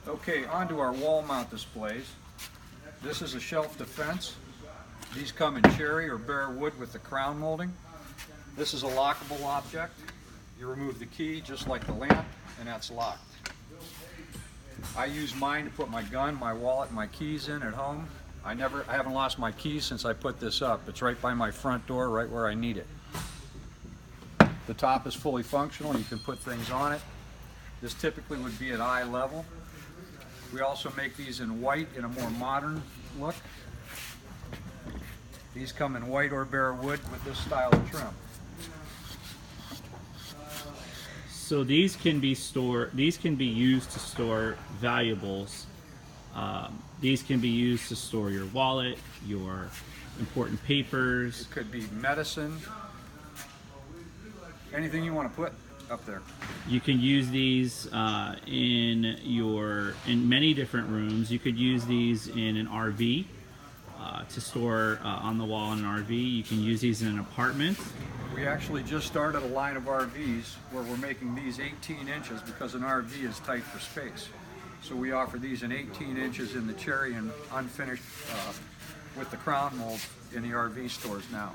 Okay, on to our wall mount displays. This is a shelf defense. These come in cherry or bare wood with the crown molding. This is a lockable object. You remove the key just like the lamp, and that's locked. I use mine to put my gun, my wallet, and my keys in at home. I haven't lost my keys since I put this up. It's right by my front door, right where I need it. The top is fully functional. You can put things on it. This typically would be at eye level. We also make these in white in a more modern look. These come in white or bare wood with this style of trim. So these can be used to store valuables. These can be used to store your wallet, your important papers. It could be medicine, anything you want to put up there. You can use these in many different rooms. You could use these in an RV to store on the wall in an RV. You can use these in an apartment. We actually just started a line of RVs where we're making these 18 inches because an RV is tight for space. So we offer these in 18 inches in the cherry and unfinished with the crown mold in the RV stores now.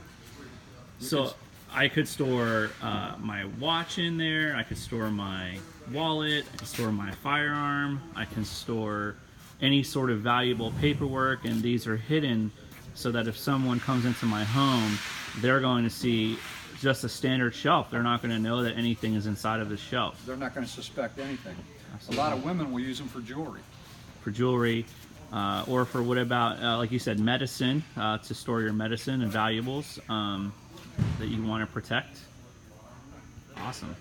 So I could store my watch in there, I could store my wallet, I could store my firearm, I can store any sort of valuable paperwork, and these are hidden so that if someone comes into my home, they're going to see just a standard shelf. They're not going to know that anything is inside of the shelf. They're not going to suspect anything. Absolutely. A lot of women will use them for jewelry. For jewelry, or for what about, like you said, medicine, to store your medicine and valuables that you want to protect. Awesome.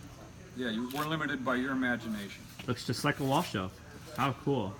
Yeah, we're limited by your imagination. Looks just like a wall shelf. How cool.